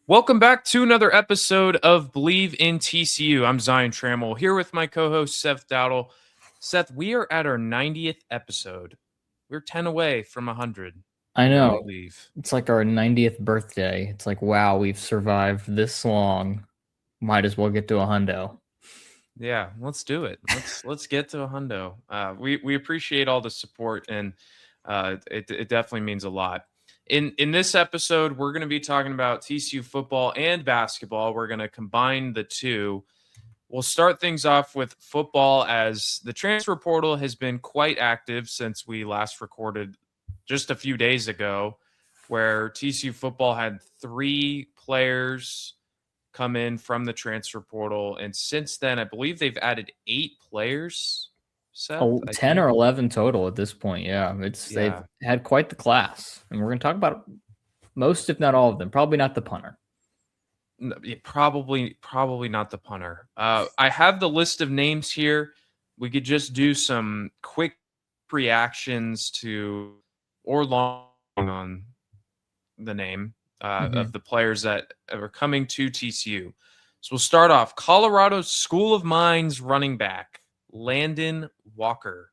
Welcome back to another episode of Believe in TCU. I'm Zion Trammell here with my co-host Seth Dowdle. Seth, we are at our 90th episode. We're 10 away from 100. I Can you know. believe? It's like our 90th birthday. It's like, wow, we've survived this long. Might as well get to a hundo. Yeah, let's do it. Let's get to a hundo. We appreciate all the support, and it definitely means a lot. In this episode, we're going to be talking about TCU football and basketball. We're going to combine the two. We'll start things off with football, as the transfer portal has been quite active since we last recorded just a few days ago, where TCU football had 3 players come in from the transfer portal. And since then, I believe they've added 8 players, Seth, Oh, I 10 think. or 11 total at this point. Yeah, they've Yeah. had quite the class. And we're going to talk about most, if not all of them. Probably not the punter. Probably not the punter. I have the list of names here. We could just do some quick reactions to or long on the name Mhm. of the players that are coming to TCU. So we'll start off. Colorado's School of Mines running back Landon Walker.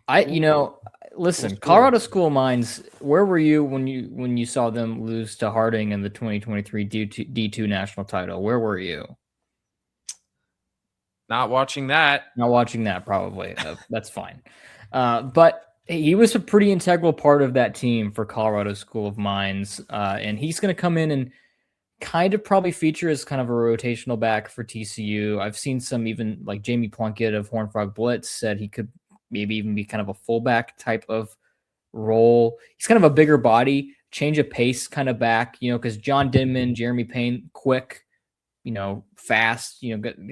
I, Cool, cool listen, story. Colorado School of Mines, where were you when you saw them lose to Harding in the 2023 D2 national title? Where were you? Not watching that. Not watching that, probably. That's fine. But he was a pretty integral part of that team for Colorado School of Mines. And he's going to come in and kind of probably feature as kind of a rotational back for TCU. I've seen some, even like Jamie Plunkett of Horned Frog Blitz said he could maybe even be kind of a fullback type of role. He's kind of a bigger body, change of pace kind of back, because John Denman, Jeremy Payne, quick, fast,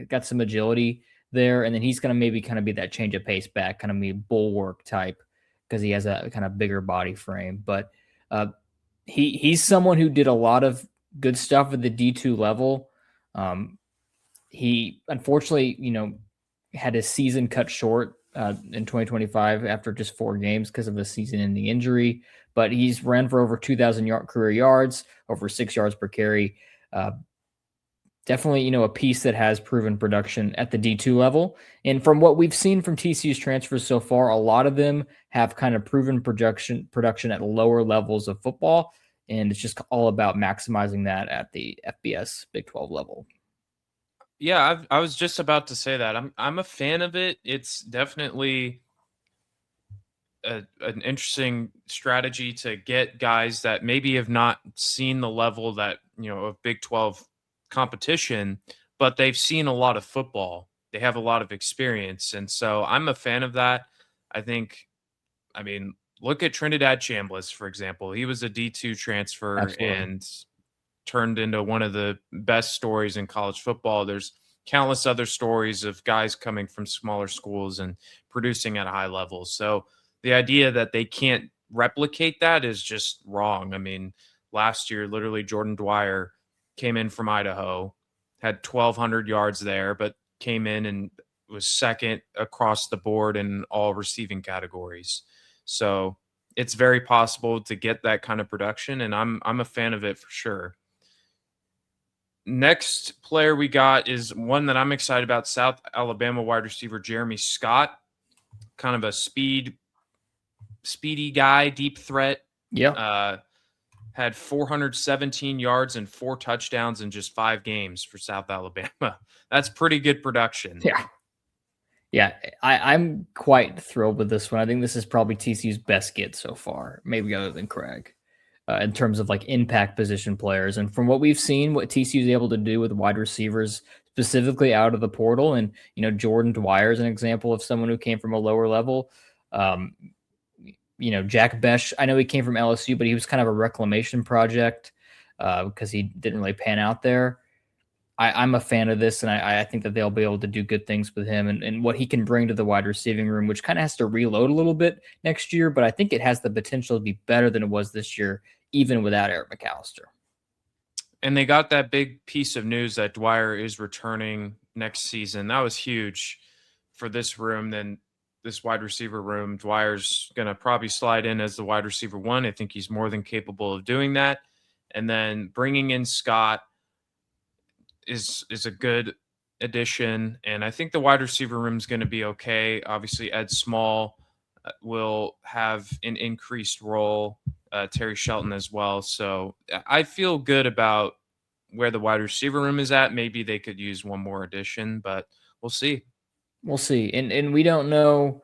got some agility there. And then he's going to maybe kind of be that change of pace back, kind of be bulwark type, because he has a kind of bigger body frame. But he's someone who did a lot of good stuff at the D2 level. He unfortunately, had his season cut short in 2025 after just 4 games because of the season-ending injury. But he's ran for over 2,000 career yards, over 6 yards per carry. Definitely, a piece that has proven production at the D2 level. And from what we've seen from TCU's transfers so far, a lot of them have kind of proven production at lower levels of football. And it's just all about maximizing that at the FBS Big 12 level. Yeah, I was just about to say that. I'm a fan of it. It's definitely an interesting strategy to get guys that maybe have not seen the level that of Big 12 competition, but they've seen a lot of football. They have a lot of experience, and so I'm a fan of that. I think, I mean, look at Trinidad Chambliss, for example. He was a D2 transfer Absolutely. and turned into one of the best stories in college football. There's countless other stories of guys coming from smaller schools and producing at a high level. So the idea that they can't replicate that is just wrong. I mean, last year, literally, Jordan Dwyer came in from Idaho, had 1,200 yards there, but came in and was second across the board in all receiving categories. So it's very possible to get that kind of production, and I'm a fan of it for sure. Next player we got is one that I'm excited about, South Alabama wide receiver Jeremy Scott, kind of a speedy guy, deep threat. Yeah. Uh, had 417 yards and 4 touchdowns in just 5 games for South Alabama. That's pretty good production. Yeah. Yeah. I'm quite thrilled with this one. I think this is probably TCU's best get so far, maybe other than Craig. In terms of like impact position players. And from what we've seen, what TCU is able to do with wide receivers, specifically out of the portal, and Jordan Dwyer is an example of someone who came from a lower level. Um, Jack Besh, I know he came from LSU, but he was kind of a reclamation project because he didn't really pan out there. I'm a fan of this, and I think that they'll be able to do good things with him and what he can bring to the wide receiving room, which kind of has to reload a little bit next year, but I think it has the potential to be better than it was this year, even without Eric McAllister. And they got that big piece of news that Dwyer is returning next season. That was huge for this room. Then this wide receiver room, Dwyer's going to probably slide in as the wide receiver 1. I think he's more than capable of doing that. and then bringing in Scott is a good addition. And I think the wide receiver room is going to be okay. Obviously, Ed Small will have an increased role. Terry Shelton as well. So I feel good about where the wide receiver room is at. Maybe they could use one more addition, but we'll see. We'll see. And we don't know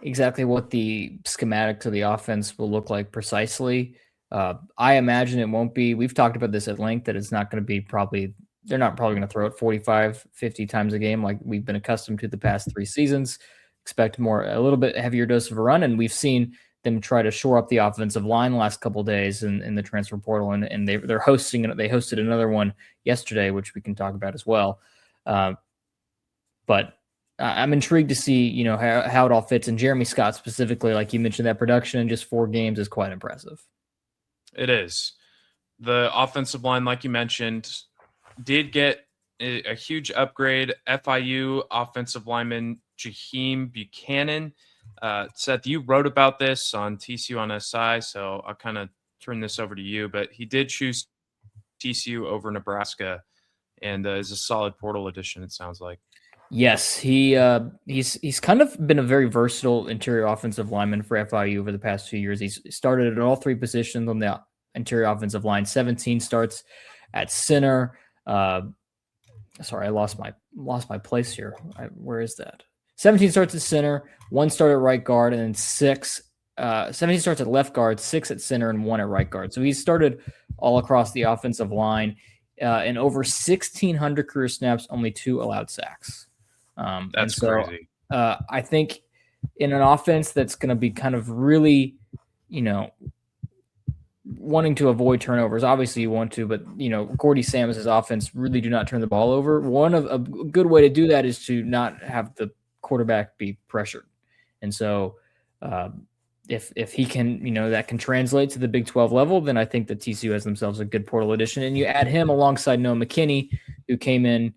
exactly what the schematic to the offense will look like precisely. I imagine it won't be. We've talked about this at length that it's not going to be probably, they're not probably going to throw it 45, 50 times a game like we've been accustomed to the past 3 seasons. Expect a little bit heavier dose of a run. And we've seen them try to shore up the offensive line the last couple of days in the transfer portal. And they hosted another one yesterday, which we can talk about as well. But I'm intrigued to see, how it all fits. And Jeremy Scott specifically, like you mentioned, that production in just 4 games is quite impressive. It is. The offensive line, like you mentioned, did get a huge upgrade. FIU offensive lineman Jaheim Buchanan. Seth, you wrote about this on TCU on SI, so I'll kind of turn this over to you. But he did choose TCU over Nebraska, and is a solid portal addition, it sounds like. Yes, he's kind of been a very versatile interior offensive lineman for FIU over the past 2 years. He's started at all 3 positions on the interior offensive line. 17 starts at center. Sorry, I lost my place here. Where is that? 17 starts at center, 1 start at right guard, and then 17 starts at left guard, 6 at center, and 1 at right guard. So he's started all across the offensive line. In over 1,600 career snaps, only 2 allowed sacks. That's crazy. I think in an offense that's going to be kind of really, wanting to avoid turnovers. Obviously, you want to, but Gordy Samus's offense really do not turn the ball over. A good way to do that is to not have the quarterback be pressured, and so if he can, that can translate to the Big 12 level, then I think that TCU has themselves a good portal addition. And you add him alongside Noah McKinney, who came in,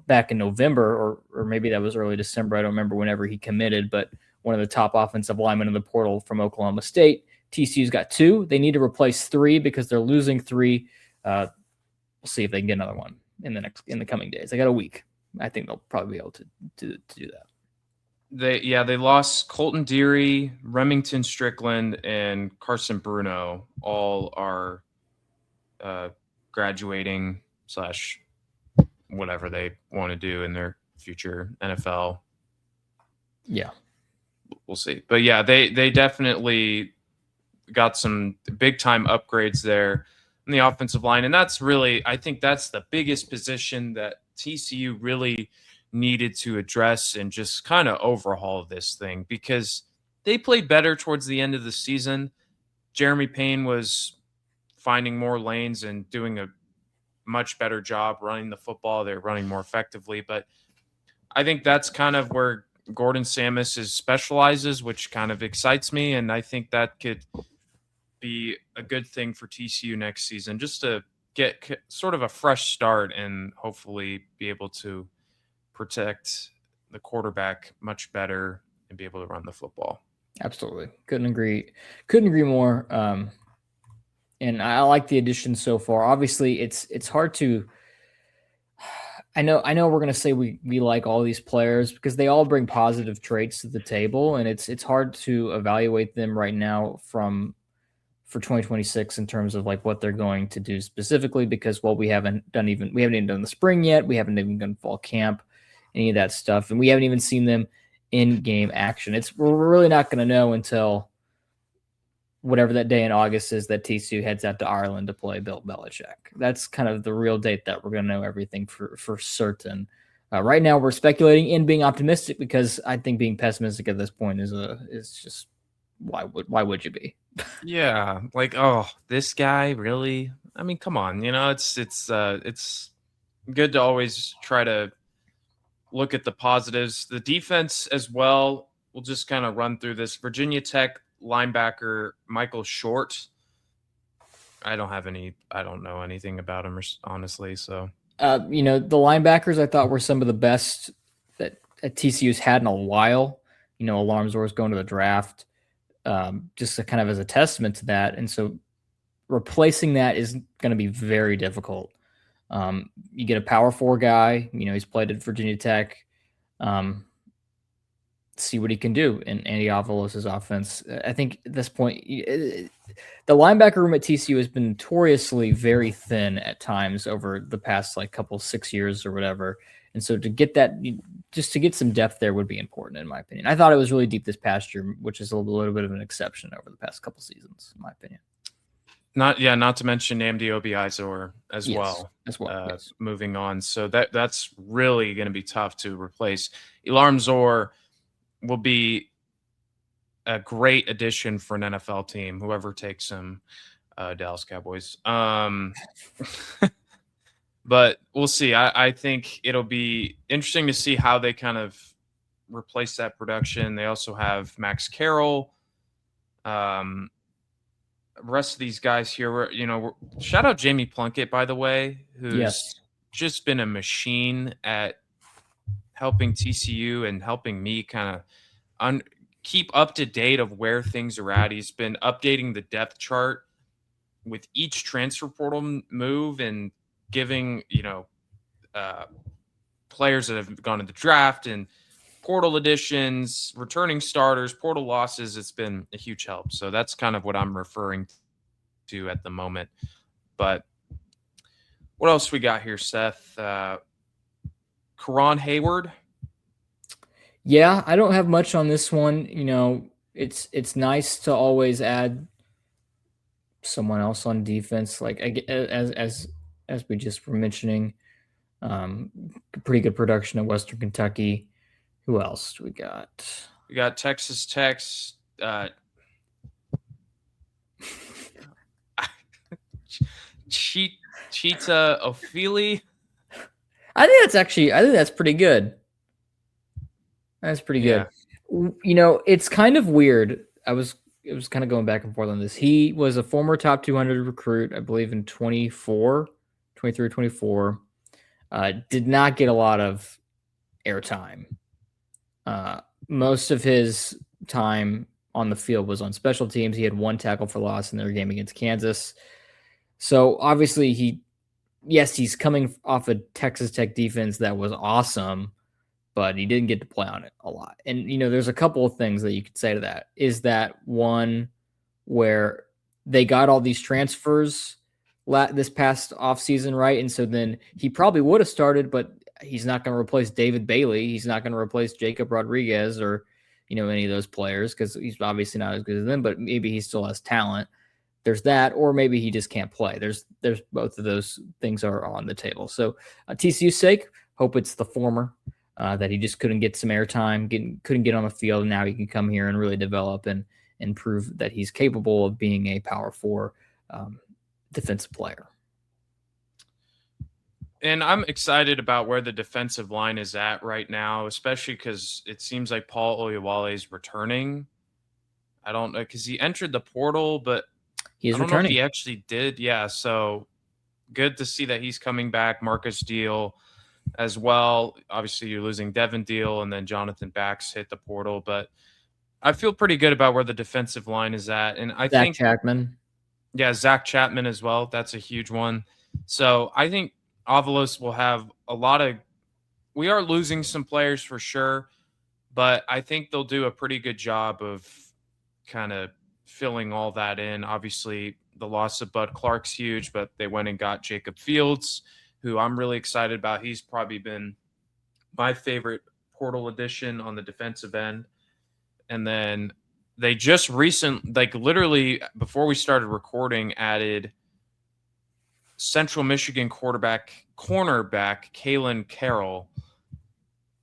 back in November, or maybe that was early December. I don't remember whenever he committed, but one of the top offensive linemen in the portal from Oklahoma State. TCU's got 2. They need to replace 3 because they're losing 3. We'll see if they can get another one in the coming days. They got a week. I think they'll probably be able to do that. They lost Colton Deary, Remington Strickland, and Carson Bruno. All are graduating / whatever they want to do in their future NFL. Yeah, we'll see. But yeah, they definitely got some big time upgrades there in the offensive line, and that's really, I think that's the biggest position that TCU really needed to address and just kind of overhaul this thing, because they played better towards the end of the season. Jeremy Payne was finding more lanes and doing a much better job running the football. They're running more effectively, but I think that's kind of where Gordon Samus specializes, which kind of excites me, and I think that could be a good thing for TCU next season, just to get sort of a fresh start and hopefully be able to protect the quarterback much better and be able to run the football. Absolutely. Couldn't agree more. And I like the addition so far. Obviously, it's hard to. I know we're gonna say we like all these players because they all bring positive traits to the table, and it's hard to evaluate them right now for 2026 in terms of like what they're going to do specifically, because we haven't even done the spring yet. We haven't even done fall camp, any of that stuff, and we haven't even seen them in game action. We're really not going to know until whatever that day in August is that TCU heads out to Ireland to play Bill Belichick. That's kind of the real date that we're going to know everything for certain. Right now, we're speculating and being optimistic because I think being pessimistic at this point is just why would you be? Yeah, like, oh, this guy really? I mean, come on, it's good to always try to look at the positives. The defense as well. We'll just kind of run through this. Virginia Tech linebacker Michael Short. I don't know anything about him, honestly. So, the linebackers I thought were some of the best that TCU's had in a while. Alarms was going to the draft, just kind of as a testament to that. And so replacing that is going to be very difficult. You get a power 4 guy, he's played at Virginia Tech. See what he can do in Andy Avalos' offense. I think at this point, the linebacker room at TCU has been notoriously very thin at times over the past couple 6 years or whatever. And so to get that, just to get some depth there would be important, in my opinion. I thought it was really deep this past year, which is a little bit of an exception over the past couple seasons, in my opinion. Not to mention Namdi Obiizor as well. Yes. Moving on. So that's really going to be tough to replace. Elarm Zor will be a great addition for an NFL team, whoever takes him, Dallas Cowboys. But we'll see. I think it'll be interesting to see how they kind of replace that production. They also have Max Carroll. Rest of these guys here, shout out Jamie Plunkett, by the way, who's just been a machine at helping TCU and helping me kind of keep up to date of where things are at. He's been updating the depth chart with each transfer portal move and giving, players that have gone to the draft and portal additions, returning starters, portal losses. It's been a huge help. So that's kind of what I'm referring to at the moment. But what else we got here, Seth? Karan Hayward. Yeah, I don't have much on this one. It's nice to always add someone else on defense, as we just were mentioning. Pretty good production at Western Kentucky. Who else do we got? We got Texas Tech's Cheetah Ofili. I think that's pretty good. That's pretty good. Yeah. It's kind of weird. It was kind of going back and forth on this. He was a former top 200 recruit, I believe in 23 or 24. Did not get a lot of airtime. Most of his time on the field was on special teams. He had 1 tackle for loss in their game against Kansas. So obviously he's coming off a Texas Tech defense that was awesome, but he didn't get to play on it a lot. And, there's a couple of things that you could say to that. Is that one where they got all these transfers this past offseason, right? And so then he probably would have started, but he's not going to replace David Bailey. He's not going to replace Jacob Rodriguez or, any of those players because he's obviously not as good as them, but maybe he still has talent. There's that, or maybe he just can't play. There's both of those things are on the table. So TCU's sake, hope it's the former, that he just couldn't get some airtime, couldn't get on the field, and now he can come here and really develop and prove that he's capable of being a power 4 defensive player. And I'm excited about where the defensive line is at right now, especially because it seems like Paul Oyewale is returning. I don't know, because he entered the portal, but he's I don't returning. know if he actually did. Yeah, so good to see that he's coming back. Marcus Deal as well. Obviously, you're losing Devin Deal, and then Jonathan Bax hit the portal, but I feel pretty good about where the defensive line is at. And I think Chapman. Yeah, Zach Chapman as well. That's a huge one. So I think Avalos will have a lot of – we are losing some players for sure, but I think they'll do a pretty good job of kind of filling all that in. Obviously, the loss of Bud Clark's huge, but they went and got Jacob Fields, who I'm really excited about. He's probably been my favorite portal addition on the defensive end. And then they just literally before we started recording, added Central Michigan cornerback Kalen Carroll,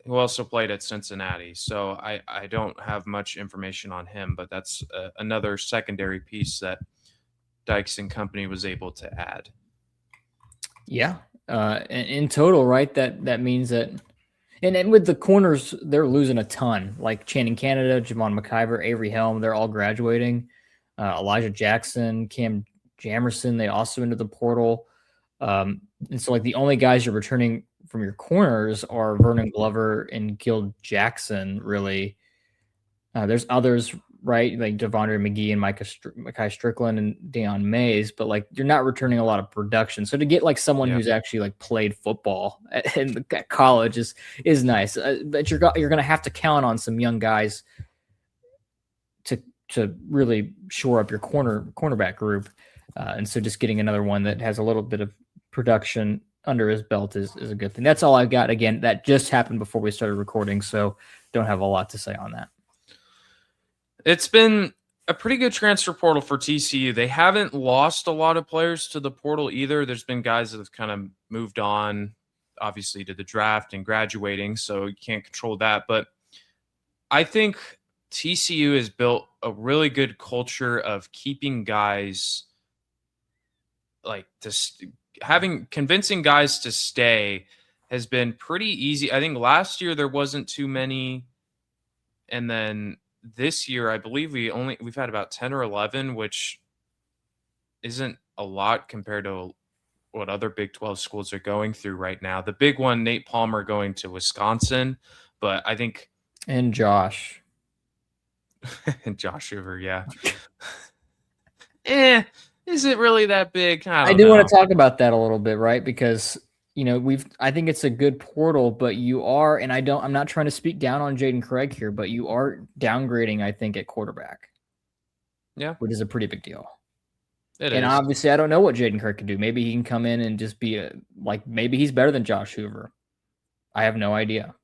who also played at Cincinnati. So I don't have much information on him, but that's another secondary piece that Dykes and company was able to add. Yeah. In total, right, that means that and with the corners, they're losing a ton. Like Channing Canada, Javon McIver, Avery Helm, they're all graduating. Elijah Jackson, Cam Jamerson, they also into the portal. And so the only guys you're returning from your corners are Vernon Glover and Gil Jackson, really. There's others right? Like Devondre McGee and Mekhi Strickland and Deion Mays, but like you're not returning a lot of production. So to get like someone who's actually like played football at college is nice. But you're going to have to count on some young guys to really shore up your cornerback group. And so just getting another one that has a little bit of production under his belt is a good thing. That's all I've got. Again, that just happened before we started recording, so don't have a lot to say on that. It's been a pretty good transfer portal for TCU. They haven't lost a lot of players to the portal either. There's been guys that have kind of moved on, obviously, to the draft and graduating, so you can't control that. But I think TCU has built a really good culture of keeping guys like convincing guys to stay has been pretty easy. I think last year there wasn't too many, and then this year I believe we've had about 10 or 11, which isn't a lot compared to what other Big 12 schools are going through right now. The big one, Nate Palmer going to Wisconsin, but I think and Josh and Josh Hoover, yeah. Is it really that big? I do want to talk about that a little bit, right? Because I think it's a good portal, but you are, and I'm not trying to speak down on Jaden Craig here, but you are downgrading, I think, at quarterback. Yeah. Which is a pretty big deal. It is. Obviously, I don't know what Jaden Craig can do. Maybe he can come in and just be maybe he's better than Josh Hoover. I have no idea.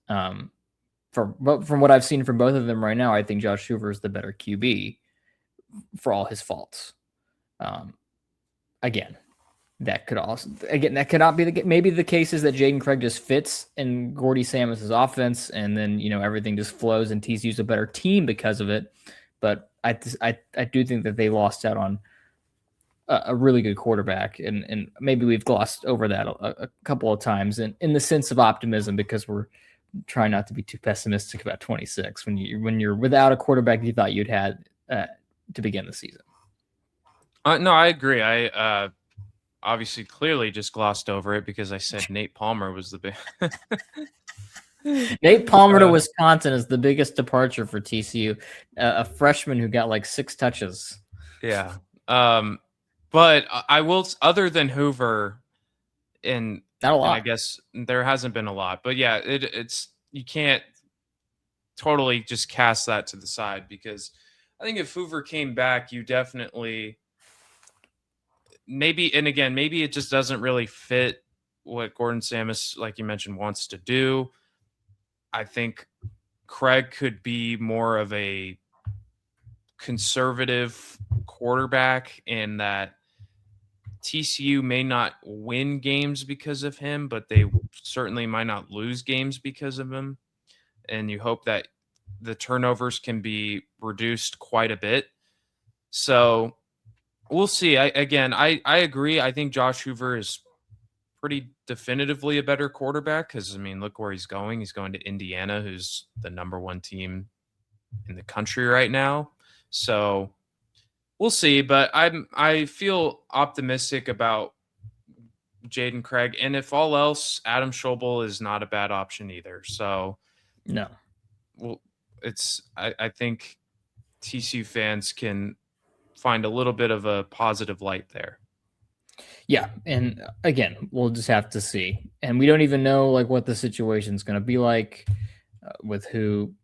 But from what I've seen from both of them right now, I think Josh Hoover is the better QB for all his faults. That could not be maybe the case is that Jaden Craig just fits in Gordy Samus's offense, and then everything just flows, and TCU's a better team because of it. But I do think that they lost out on a really good quarterback, and maybe we've glossed over that a couple of times in the sense of optimism, because we're trying not to be too pessimistic about 26 when you're without a quarterback you thought you'd had to begin the season. No, I agree. I obviously clearly just glossed over it because I said Nate Palmer was the big. Nate Palmer to Wisconsin is the biggest departure for TCU. A freshman who got like 6 touches. Yeah. But I will, other than Hoover, and not a lot. And I guess there hasn't been a lot, but yeah, it's you can't totally just cast that to the side, because I think if Hoover came back, you definitely maybe it just doesn't really fit what Gordon Samus, like you mentioned, wants to do. I think Craig could be more of a conservative quarterback in that TCU may not win games because of him, but they certainly might not lose games because of him. And you hope that the turnovers can be reduced quite a bit. So we'll see. I agree. I think Josh Hoover is pretty definitively a better quarterback because, I mean, look where he's going. He's going to Indiana, who's the number 1 team in the country right now. So we'll see, but I feel optimistic about Jaden Craig, and if all else, Adam Schobel is not a bad option either. So no, well, I think TCU fans can find a little bit of a positive light there. Yeah, and again, we'll just have to see, and we don't even know like what the situation's going to be like with who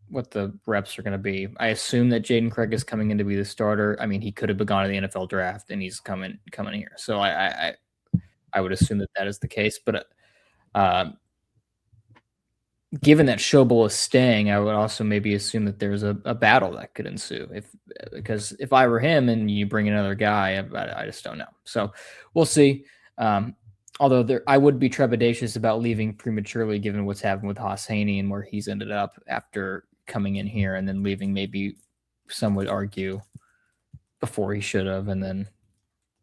what the reps are going to be. I assume that Jaden Craig is coming in to be the starter. I mean, he could have gone to the NFL draft, and he's coming here. So I would assume that is the case. But given that Schobel is staying, I would also maybe assume that there's a battle that could ensue. Because if I were him and you bring another guy, I just don't know. So we'll see. Although I would be trepidatious about leaving prematurely, given what's happened with Haas Haney and where he's ended up after coming in here, and then leaving maybe some would argue before he should have, and then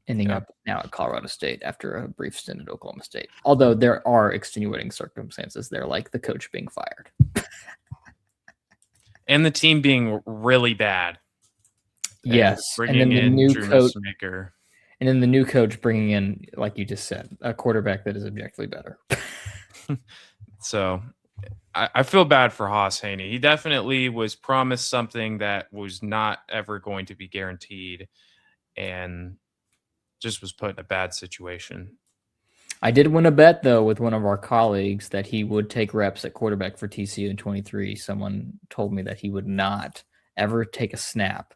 ending up now at Colorado State after a brief stint at Oklahoma State. Although there are extenuating circumstances there, like the coach being fired. And the team being really bad. Yes. And then the new coach. And then the new coach bringing in, like you just said, a quarterback that is objectively better. So I feel bad for Haas Haney. He definitely was promised something that was not ever going to be guaranteed, and just was put in a bad situation. I did win a bet though with one of our colleagues that he would take reps at quarterback for TCU in 23. Someone told me that he would not ever take a snap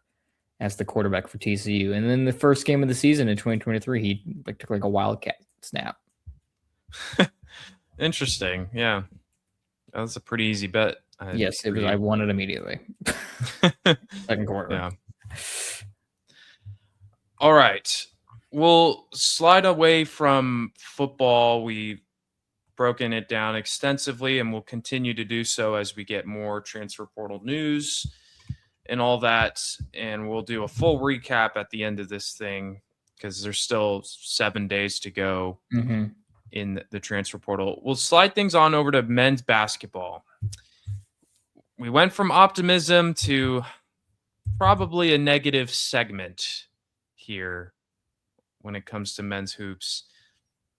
as the quarterback for TCU. And then the first game of the season in 2023, he took like a wildcat snap. Interesting. Yeah. That was a pretty easy bet. Yes, it was. I won it immediately. Second quarter. Yeah. All right. We'll slide away from football. We've broken it down extensively, and we'll continue to do so as we get more transfer portal news and all that. And we'll do a full recap at the end of this thing because there's still 7 days to go in the transfer portal. We'll slide things on over to men's basketball. We went from optimism to probably a negative segment here when it comes to men's hoops.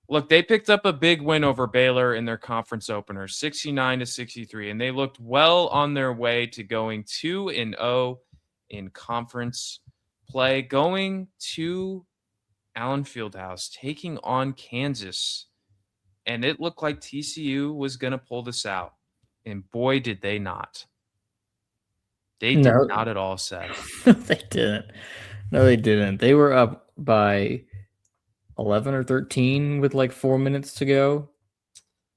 Look, they picked up a big win over Baylor in their conference opener, 69-63, and they looked well on their way to going 2-0 in conference play, going to Allen Fieldhouse, taking on Kansas. And it looked like TCU was going to pull this out. And boy, did they not. They did not at all, Seth. They didn't. No, they didn't. They were up by 11 or 13 with like 4 minutes to go.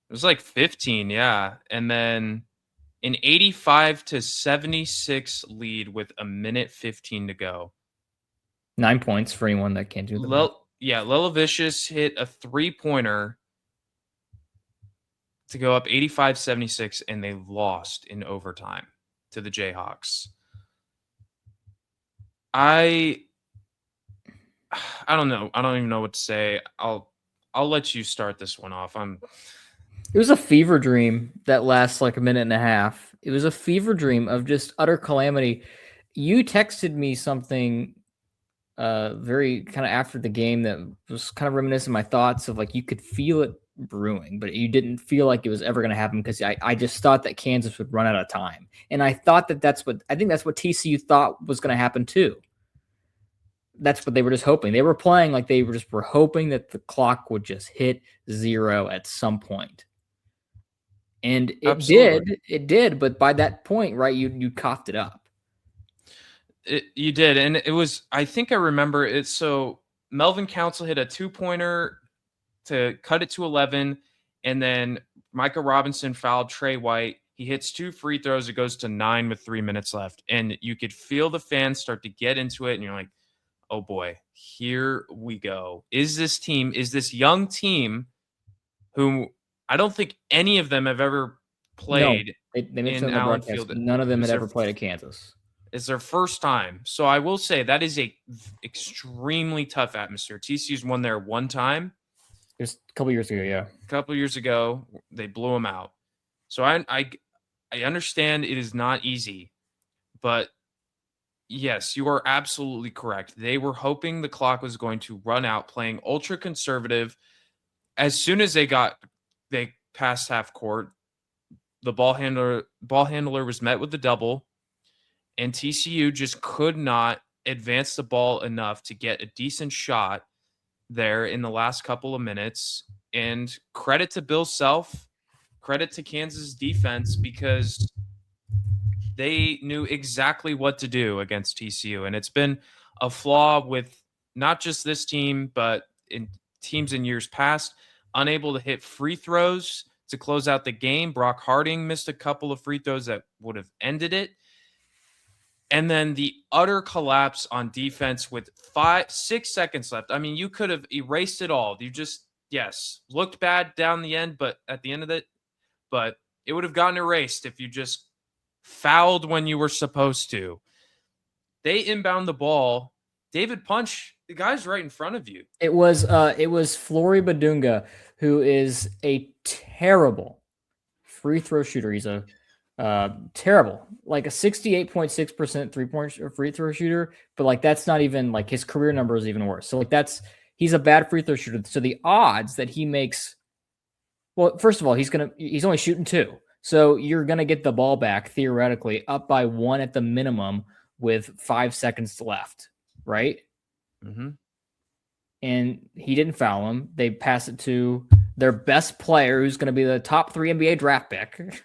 It was like 15, yeah. And then an 85-76 lead with a minute 15 to go. 9 points for anyone that can't do that. Lilavicious hit a three-pointer to go up 85-76, and they lost in overtime to the Jayhawks. I don't know. I don't even know what to say. I'll let you start this one off. It was a fever dream that lasts like a minute and a half. It was a fever dream of just utter calamity. You texted me something very kind of after the game that was kind of reminiscent of my thoughts of like you could feel it brewing, but you didn't feel like it was ever going to happen because I just thought that Kansas would run out of time. And I thought that's what TCU thought was going to happen too. That's what they were just hoping. They were playing like they were hoping that the clock would just hit zero at some point. And it did, but by that point, right, you coughed it up. You did, and it was, I think I remember it. So Melvin Council hit a 2-pointer to cut it to 11, and then Micah Robinson fouled Trey White. He hits 2 free throws. It goes to 9 with 3 minutes left, and you could feel the fans start to get into it, and you're like, oh boy, here we go. Is this young team who I don't think any of them have ever played in Allen Field. None of them had ever played at Kansas. It's their first time. So I will say that is a extremely tough atmosphere. TCU's won there one time. It was a couple years ago, yeah. A couple years ago, they blew them out. So I understand it is not easy, but yes, you are absolutely correct. They were hoping the clock was going to run out, playing ultra conservative. As soon as they passed half court, the ball handler was met with the double, and TCU just could not advance the ball enough to get a decent shot there in the last couple of minutes. And credit to Bill Self, credit to Kansas defense, because they knew exactly what to do against TCU. And it's been a flaw with not just this team, but in teams in years past, unable to hit free throws to close out the game. Brock Harding missed a couple of free throws that would have ended it. And then the utter collapse on defense with 6 seconds left. I mean, you could have erased it all. You just, looked bad down the end, but at the end of it, but it would have gotten erased if you just fouled when you were supposed to. They inbound the ball. David Punch, the guy's right in front of you. It was Flory Badunga, who is a terrible free throw shooter. He's a terrible, like a 68.6% 3-point free throw shooter, but like that's not even like his career number is even worse. So like he's a bad free throw shooter. So the odds that he makes, well, first of all, he's only shooting 2. So you're going to get the ball back theoretically up by 1 at the minimum with 5 seconds left, right? Mm-hmm. And he didn't foul him. They pass it to their best player, who's going to be the top 3 NBA draft pick.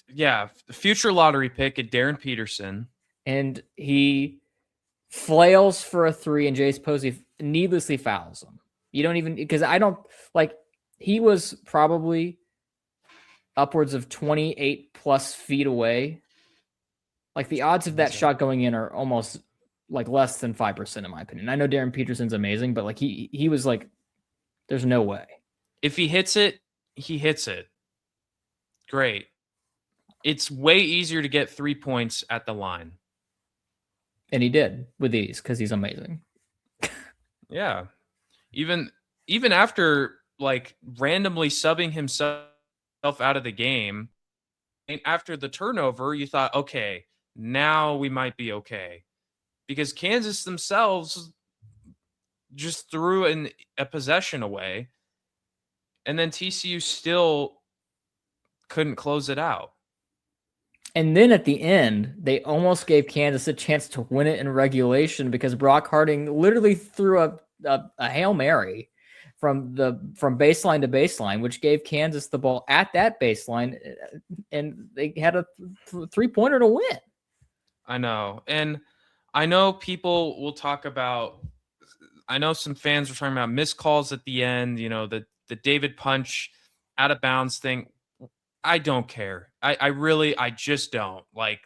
Yeah, future lottery pick at Darren Peterson. And he flails for a 3, and Jace Posey needlessly fouls him. You don't even, because I don't, like, he was probably upwards of 28 plus feet away. Like, the odds of that shot going in are almost like less than 5% in my opinion. I know Darren Peterson's amazing, but like he was like, there's no way. If he hits it, he hits it. Great. It's way easier to get 3 points at the line. And he did with ease because he's amazing. Yeah. Even after like randomly subbing himself out of the game, and after the turnover, you thought, okay, now we might be okay. Because Kansas themselves just threw a possession away, and then TCU still couldn't close it out. And then at the end, they almost gave Kansas a chance to win it in regulation because Brock Harding literally threw a Hail Mary from baseline to baseline, which gave Kansas the ball at that baseline, and they had a 3-pointer to win. I know. And I know people will talk about, I know some fans were talking about missed calls at the end, the David Punch out of bounds thing. I don't care. I just don't. Like,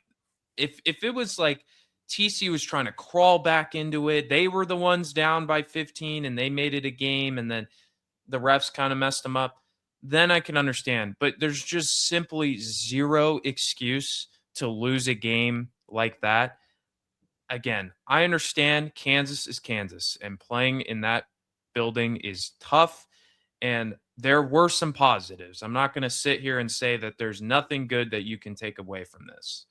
if it was like TCU was trying to crawl back into it, they were the ones down by 15 and they made it a game, and then the refs kind of messed them up, then I can understand. But there's just simply zero excuse to lose a game like that. Again, I understand Kansas is Kansas, and playing in that building is tough. And there were some positives. I'm not going to sit here and say that there's nothing good that you can take away from this.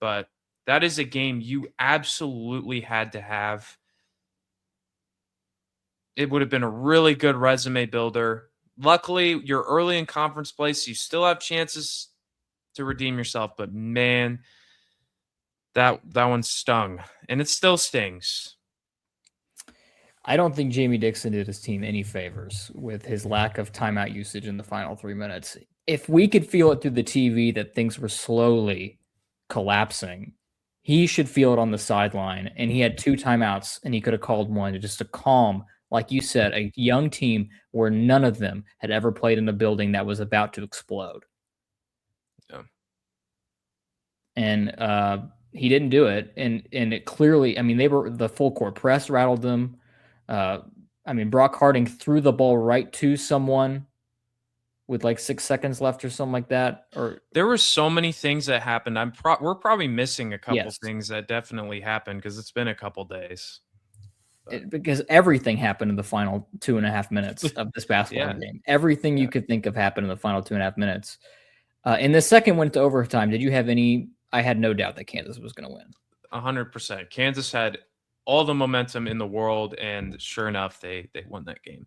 But that is a game you absolutely had to have. It would have been a really good resume builder. Luckily, you're early in conference play, so you still have chances to redeem yourself. But man, that one stung, and it still stings. I don't think Jamie Dixon did his team any favors with his lack of timeout usage in the final 3 minutes. If we could feel it through the TV that things were slowly collapsing, he should feel it on the sideline. And he had 2 timeouts, and he could have called one just to calm, like you said, a young team where none of them had ever played in a building that was about to explode. Yeah. And he didn't do it. And it clearly, I mean, they were, the full court press rattled them. I mean, Brock Harding threw the ball right to someone with like 6 seconds left or something like that. Or there were so many things that happened. We're probably missing a couple things that definitely happened because it's been a couple days. Because everything happened in the final 2.5 minutes of this basketball game. Everything you could think of happened in the final 2.5 minutes. And the second went to overtime. Did you have any? I had no doubt that Kansas was going to win. 100%. Kansas had all the momentum in the world, and sure enough, they won that game.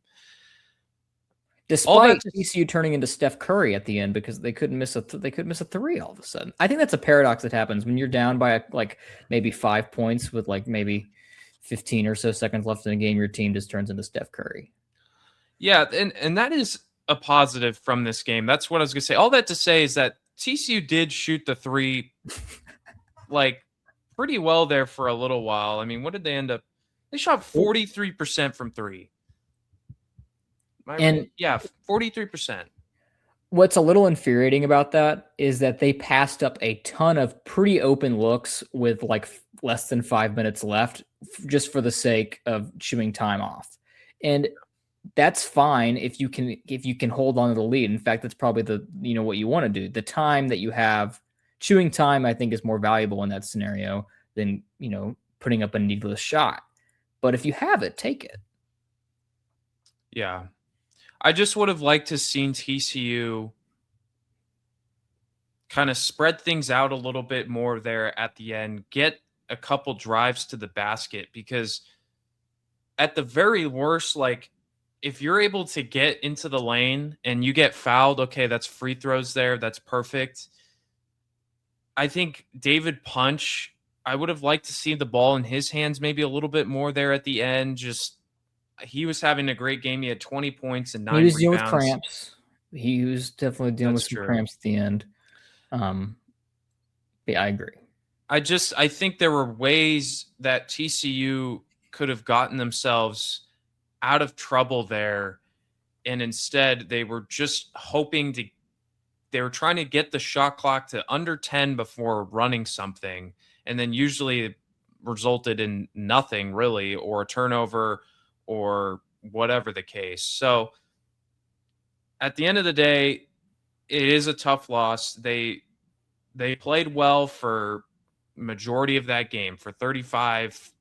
Despite TCU turning into Steph Curry at the end because they couldn't miss a 3 all of a sudden. I think that's a paradox that happens when you're down by like maybe 5 points with like maybe 15 or so seconds left in the game. Your team just turns into Steph Curry. Yeah, and that is a positive from this game. That's what I was going to say. All that to say is that TCU did shoot the 3 like pretty well there for a little while. I mean, what did they end up? They shot 43% from 3. And yeah, 43%. What's a little infuriating about that is that they passed up a ton of pretty open looks with like less than 5 minutes left just for the sake of chewing time off. And that's fine if you can hold on to the lead. In fact, that's probably what you want to do. The time that you have, chewing time, I think, is more valuable in that scenario than, putting up a needless shot. But if you have it, take it. Yeah. I just would have liked to seen TCU kind of spread things out a little bit more there at the end, get a couple drives to the basket, because at the very worst, like, if you're able to get into the lane and you get fouled, okay, that's free throws there. That's perfect. I think David Punch, I would have liked to see the ball in his hands maybe a little bit more there at the end. Just he was having a great game. He had 20 points and He 9 was dealing with rebounds. cramps. He was definitely dealing with That's some true. cramps at the end. Yeah, I agree. I think there were ways that TCU could have gotten themselves out of trouble there, and instead they were just hoping to they were trying to get the shot clock to under 10 before running something, and then usually it resulted in nothing really, or a turnover or whatever the case. So at the end of the day, it is a tough loss. They played well for majority of that game. For 35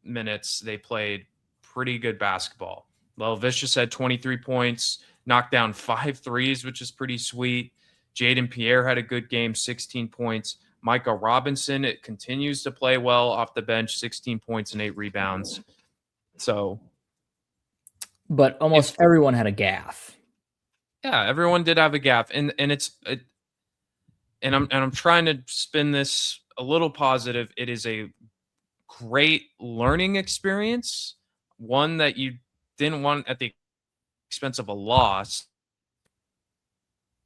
minutes, they played pretty good basketball. Lel Vicious had 23 points, knocked down 5 threes, which is pretty sweet. Jaden Pierre had a good game, 16 points. Micah Robinson, it continues to play well off the bench, 16 points and 8 rebounds. So, but almost everyone had a gaff. Yeah, everyone did have a gaff, and I'm trying to spin this a little positive. It is a great learning experience, one that you didn't want at the expense of a loss.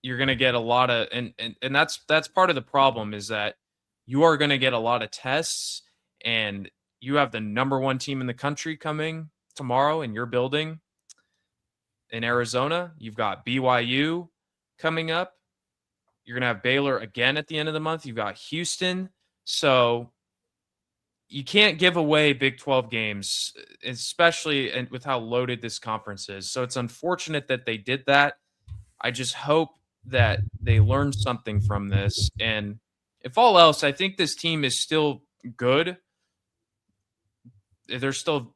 You're going to get a lot of and that's part of the problem, is that you are going to get a lot of tests, and you have the number 1 team in the country coming tomorrow in your building in Arizona. You've got BYU coming up. You're going to have Baylor again at the end of the month. You've got Houston. So you can't give away Big 12 games, especially with how loaded this conference is. So it's unfortunate that they did that. I just hope that they learned something from this. And if all else, I think this team is still good. They're still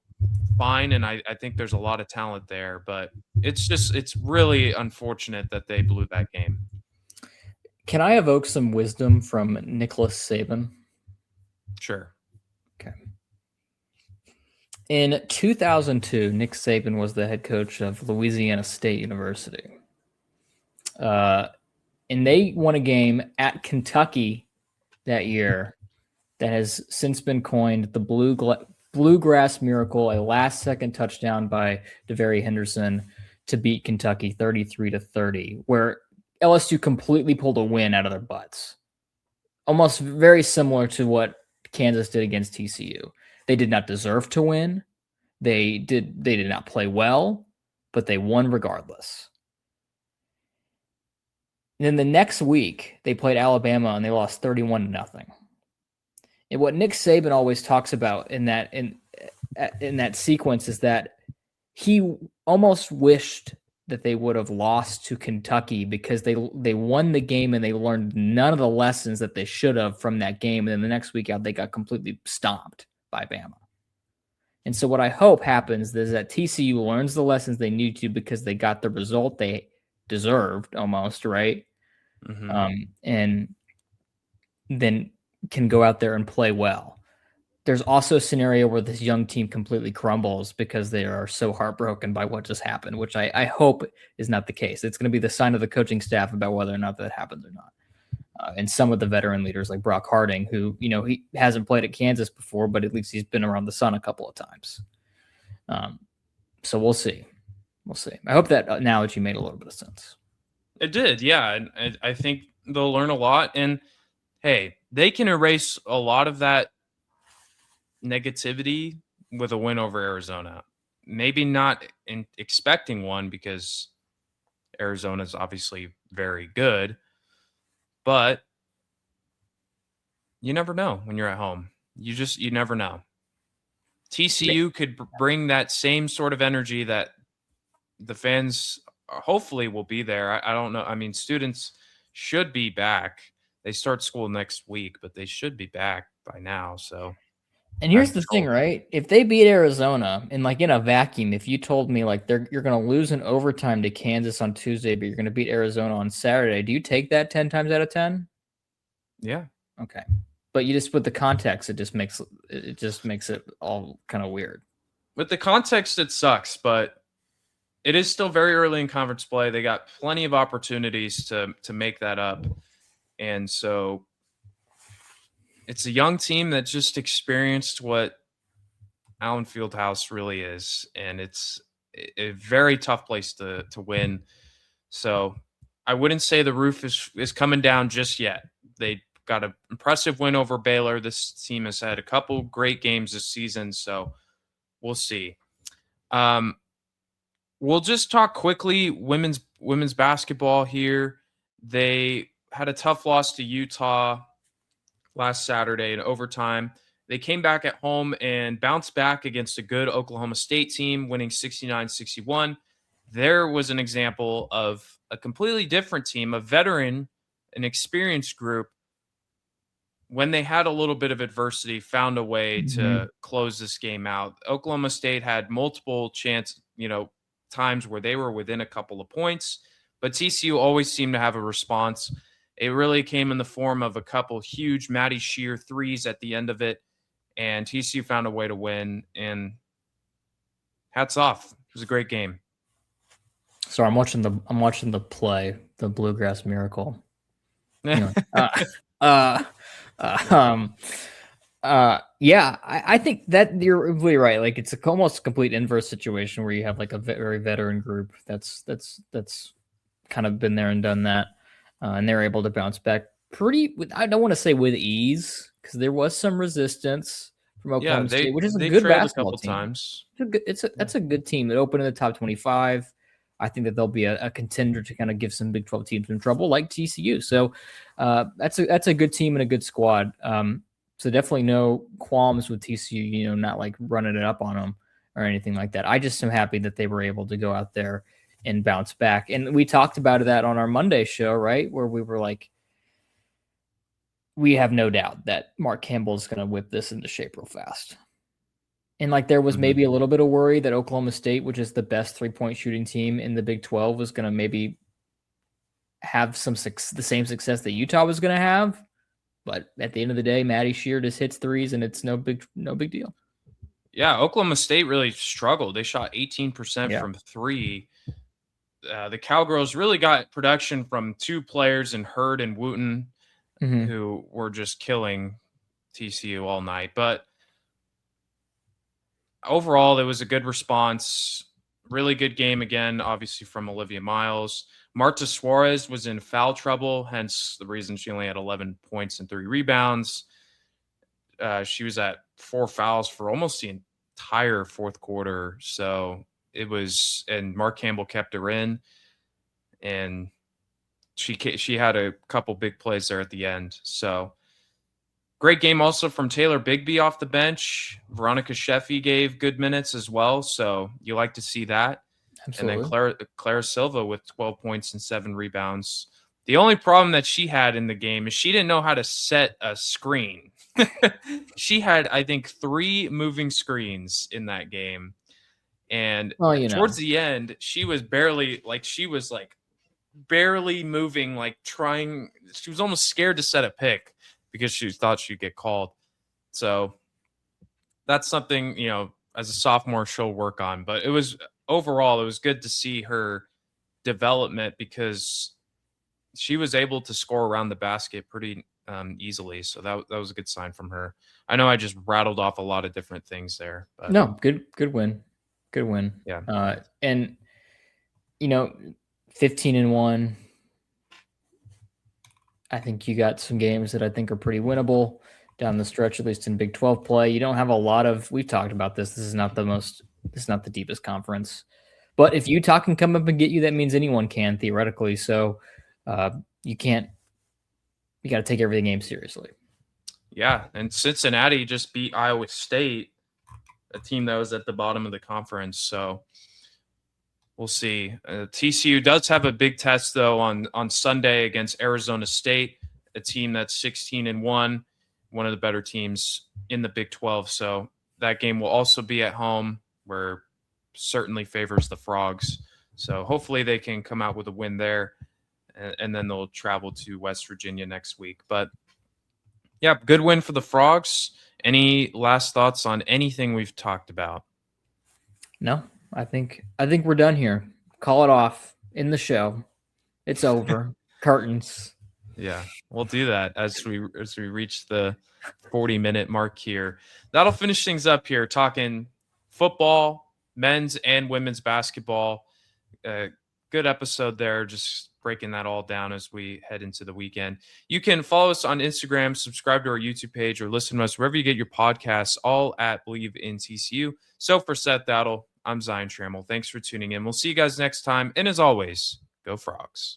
fine, and I think there's a lot of talent there. But it's really unfortunate that they blew that game. Can I evoke some wisdom from Nicholas Saban? Sure. Okay. In 2002, Nick Saban was the head coach of Louisiana State University. And they won a game at Kentucky that year that has since been coined the Bluegrass Miracle, a last-second touchdown by DeVary Henderson to beat Kentucky 33-30, where LSU completely pulled a win out of their butts. Almost very similar to what Kansas did against TCU. They did not deserve to win. They did not play well, but they won regardless. And then the next week, they played Alabama and they lost 31-0. And what Nick Saban always talks about in that sequence is that he almost wished that they would have lost to Kentucky because they won the game and they learned none of the lessons that they should have from that game. And then the next week out, they got completely stomped by Bama. And so what I hope happens is that TCU learns the lessons they need to because they got the result they deserved almost, right? Mm-hmm. And then can go out there and play well. There's also a scenario where this young team completely crumbles because they are so heartbroken by what just happened, which I hope is not the case. It's going to be the sign of the coaching staff about whether or not that happens or not. And some of the veteran leaders like Brock Harding, who, he hasn't played at Kansas before, but at least he's been around the sun a couple of times. So we'll see. We'll see. I hope that analogy made a little bit of sense. It did, yeah. And I think they'll learn a lot. And hey, they can erase a lot of that negativity with a win over Arizona. Maybe not expecting one, because Arizona is obviously very good, but you never know when you're at home. You never know. TCU could bring that same sort of energy that the fans hopefully will be there. I don't know. I mean, students should be back. They start school next week, but they should be back by now. So, and here's the thing, right? If they beat Arizona and like in a vacuum, if you told me like you're going to lose in overtime to Kansas on Tuesday, but you're going to beat Arizona on Saturday, do you take that 10 times out of 10? Yeah. Okay. But you just, with the context, it just makes it all kind of weird. With the context, it sucks, but it is still very early in conference play. They got plenty of opportunities to make that up. And so it's a young team that just experienced what Allen Fieldhouse really is, and it's a very tough place to win. So I wouldn't say the roof is coming down just yet. They got an impressive win over Baylor. This team has had a couple great games this season, so we'll see. Um, we'll just talk quickly women's basketball here. They had a tough loss to Utah last Saturday in overtime. They came back at home and bounced back against a good Oklahoma State team, winning 69-61. There was an example of a completely different team, a veteran, an experienced group, when they had a little bit of adversity, found a way to close this game out. Oklahoma State had multiple times where they were within a couple of points, but TCU always seemed to have a response. It really came in the form of a couple huge Maddie Shear threes at the end of it, and TCU found a way to win. And hats off. It was a great game. So I'm watching the play, the Bluegrass Miracle. Yeah, I think that you're really right. Like it's almost a complete inverse situation where you have like a very veteran group that's kind of been there and done that, and they're able to bounce back I don't want to say with ease, because there was some resistance from Oklahoma State, which is a good basketball team. Times. That's a good team that opened in the top 25. I think that they'll be a contender to kind of give some Big 12 teams some trouble, like TCU. So that's a good team and a good squad. So definitely no qualms with TCU, not like running it up on them or anything like that. I just am happy that they were able to go out there and bounce back. And we talked about that on our Monday show, right? Where we were like, we have no doubt that Mark Campbell is going to whip this into shape real fast. And like there was maybe a little bit of worry that Oklahoma State, which is the best 3-point shooting team in the Big 12, was going to maybe have the same success that Utah was going to have. But at the end of the day, Maddie Shear just hits threes, and it's no big deal. Yeah, Oklahoma State really struggled. They shot 18% from three. The Cowgirls really got production from two players in Hurd and Wooten, who were just killing TCU all night. But overall, it was a good response. Really good game again, obviously, from Olivia Miles. Marta Suarez was in foul trouble, hence the reason she only had 11 points and 3 rebounds. She was at 4 fouls for almost the entire fourth quarter. So and Mark Campbell kept her in, and she had a couple big plays there at the end. So great game also from Taylor Bigby off the bench. Veronica Sheffy gave good minutes as well. So you like to see that. Absolutely. And then Clara Silva with 12 points and 7 rebounds. The only problem that she had in the game is she didn't know how to set a screen. She had, I think, 3 moving screens in that game. And towards the end, she was barely moving, trying. She was almost scared to set a pick because she thought she'd get called. So that's something, as a sophomore she'll work on. But overall, it was good to see her development because she was able to score around the basket pretty easily. So that was a good sign from her. I know I just rattled off a lot of different things there. But no, good win. Good win. Yeah. And 15-1. I think you got some games that I think are pretty winnable down the stretch, at least in Big 12 play. You don't have a lot of, we've talked about this. This is not the deepest conference, but if Utah can come up and get you, that means anyone can theoretically. So you got to take every game seriously. Yeah. And Cincinnati just beat Iowa State, a team that was at the bottom of the conference. So we'll see. TCU does have a big test, though, on Sunday against Arizona State, a team that's 16-1, one of the better teams in the Big 12. So that game will also be at home, where certainly favors the Frogs. So hopefully they can come out with a win there, and then they'll travel to West Virginia next week. But, yeah, good win for the Frogs. Any last thoughts on anything we've talked about? No, I think we're done here. Call it off in the show. It's over. Curtains. Yeah, we'll do that as we reach the 40-minute mark here. That'll finish things up here, talking football, men's and women's basketball. Good episode there, just breaking that all down as we head into the weekend. You can follow us on Instagram, subscribe to our YouTube page, or listen to us wherever you get your podcasts, all at Believe in TCU. So for Seth Dowdle, I'm Zion Trammell. Thanks for tuning in. We'll see you guys next time. And as always, go Frogs.